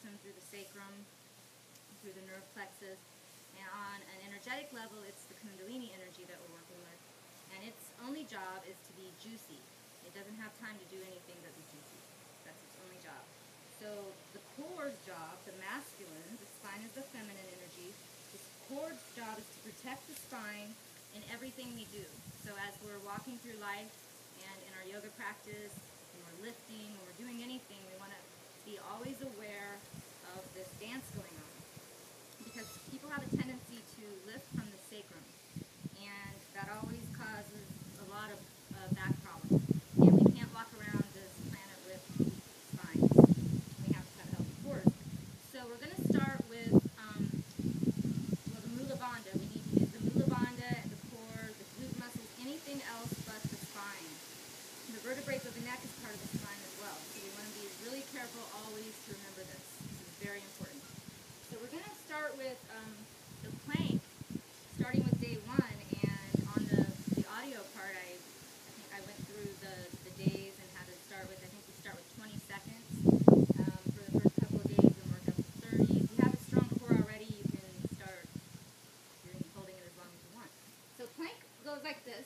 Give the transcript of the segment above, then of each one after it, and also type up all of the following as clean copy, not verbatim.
system through the sacrum, through the nerve plexus. And on an energetic level, it's the Kundalini energy that we're working with. And its only job is to be juicy. It doesn't have time to do anything but be juicy. That's its only job. So the core's job, the masculine, the spine is the feminine energy. The core's job is to protect the spine in everything we do. So as we're walking through life and in our yoga practice, when we're lifting, when we're doing anything, we want to be always aware of this dance going on. Because people have a tendency to lift from the sacrum, and that always causes a lot of back problems. And we can't walk around this planet with weak spines. We have to have healthy cores. So we're going to start with the Mula Bandha. We need to use the Mula Bandha, the core, the glute muscles, anything else but the spine. The vertebrae of the neck is part of the spine as well. So we want to be really careful always to remember this. This is very important. So we're going to start with the plank, starting with day 1, and on the audio part, I think I went through the days and how to start with. I think we start with 20 seconds for the first couple of days and work up to 30. If you have a strong core already, you can start holding it as long as you want. So plank goes like this.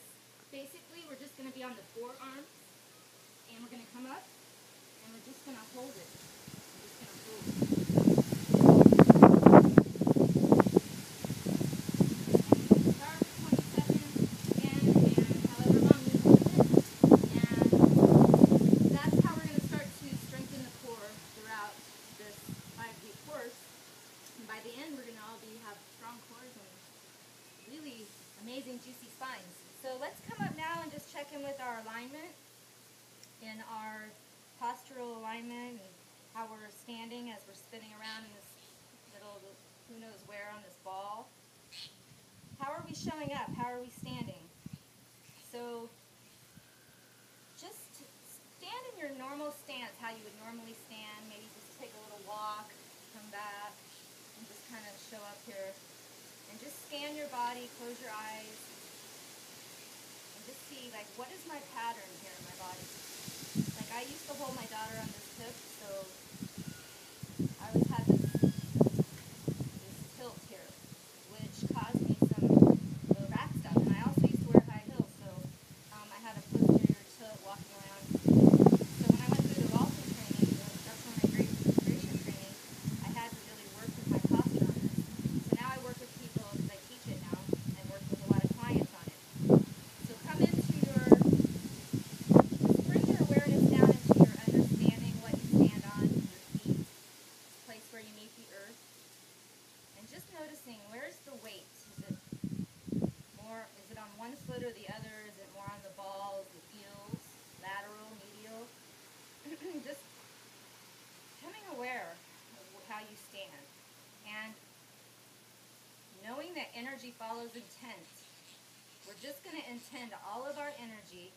Basically, we're just going to be on the forearms, and we're going to come up, and we're just going to hold it. We're just going to hold it. Amazing juicy spines. So let's come up now and just check in with our alignment and our postural alignment and how we're standing as we're spinning around in this little who knows where on this ball. How are we showing up? How are we standing? So just stand in your normal stance, how you would normally stand. Maybe just take a little walk, come back, and just kind of show up here. And just scan your body, close your eyes, and just see, like, what is my pattern here in my body? Like, I used to hold my daughter on this hip, so I always had this tilt here, which caused me some low back stuff. And I also used to wear high heels, so I had a posterior tilt walking around. So when I went through the Walton training, that's one of my great integration training, I had to really work with my posture on this. So now I work with people, because I teach it now, and work with a lot of clients on it. So come into your, just bring your awareness down into your understanding what you stand on, your feet, place where you meet the earth, and just noticing, where's the weight? Is it on one foot or the other? Is it more on the balls, the heels, lateral, medial? Just becoming aware of how you stand. And knowing that energy follows intent, we're just going to intend all of our energy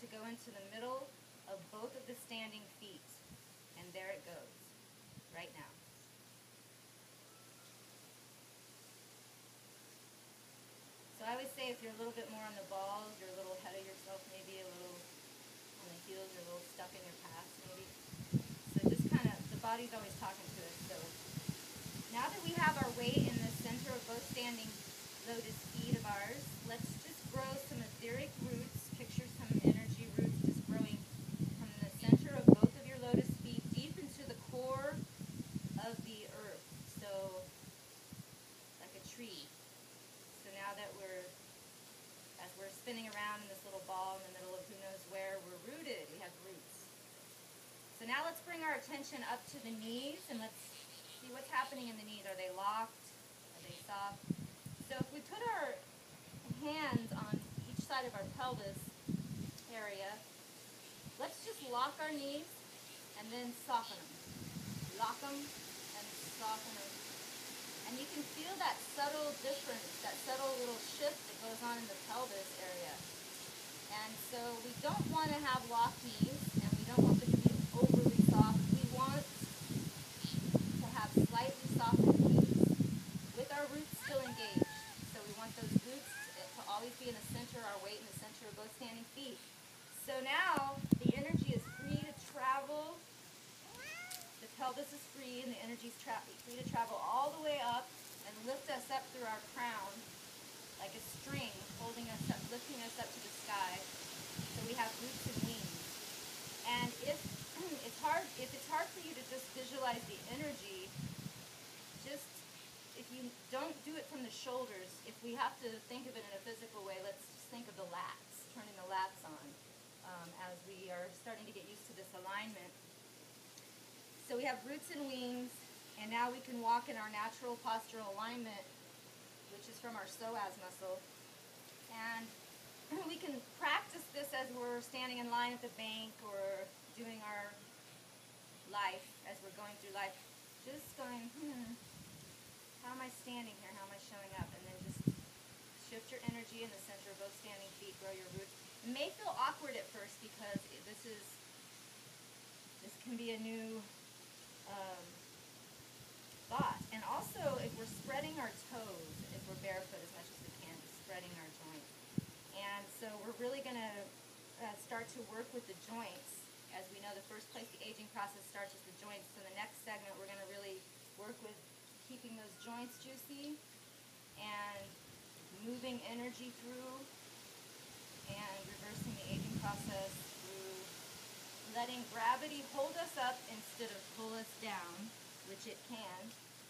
to go into the middle of both of the standing feet. And there it goes, right now. So I always say if you're a little bit more on the balls, you're a little ahead of yourself, maybe a little on the heels, you're a little stuck in your past, maybe. So just kind of, the body's always talking to us. So now that we have our weight in the center of both standing lotus feet of ours, let's just grow some etheric roots. Picture some energy roots just growing from the center of both of your lotus feet deep into the core of the earth. So like a tree. So now that as we're spinning around in this little ball in the middle of who knows where, we're rooted. We have roots. So now let's bring our attention up to the knees, and let's see what's happening in the knees. Are they locked? Are they soft? So if we put our hands on each side of our pelvis area, let's just lock our knees and then soften them. Lock them and soften them. And you can feel that subtle difference, that subtle little shift that goes on in the pelvis area. And so we don't want to have locked knees, and we don't want them to be overly soft. We want to have slightly softened knees with our roots still engaged. So we want those roots to always be in the center, our weight in the center of both standing feet. So now the energy is free to travel the pelvis is free and the energy is free to travel all the way up and lift us up through our crown like a string, holding us up, lifting us up to the sky. So we have roots and wings. And if it's hard for you to just visualize the energy, just if you don't do it from the shoulders, if we have to think of it in a physical way, let's just think of the lats, turning the lats on as we are starting to get used to this alignment. So we have roots and wings, and now we can walk in our natural postural alignment, which is from our psoas muscle. And we can practice this as we're standing in line at the bank or doing our life, as we're going through life. Just going, how am I standing here? How am I showing up? And then just shift your energy in the center of both standing feet, grow your roots. It may feel awkward at first because this can be a new thought. And also, if we're spreading our toes, if we're barefoot as much as we can, just spreading our joints. And so we're really going to start to work with the joints. As we know, the first place the aging process starts is the joints. So the next segment, we're going to really work with keeping those joints juicy and moving energy through and reversing the aging process through letting gravity hold us up instead of pull us down, which it can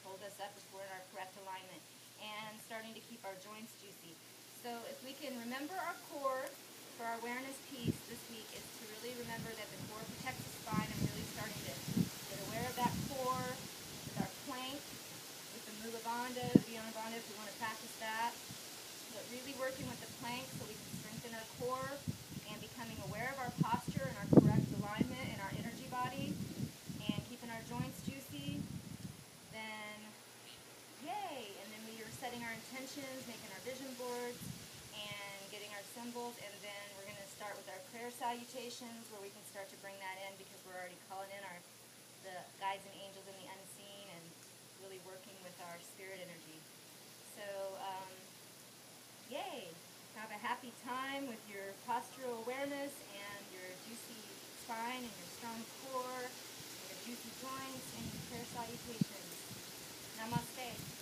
hold us up if we're in our correct alignment, and starting to keep our joints juicy. So if we can remember our core for our awareness piece this week, is to really remember that the core protects the spine, and really starting to get aware of that core with our plank, with the Mula Bandha, the Vyana Bandha if we want to practice that. But really working with the plank so we can strengthen our core and becoming aware of our posture and our correct alignment in our energy body and keeping our joints juicy. Then, yay! And then we are setting our intentions, making our vision boards, and getting our symbols. And then we're going to start with our prayer salutations, where we can start to bring that in because we're already calling in the guides and angels in the unseen and really working with our spirit energy. So, yay! Have a happy time with your postural awareness and your juicy spine and your strong core and your juicy joints and your prayer salutations. Namaste.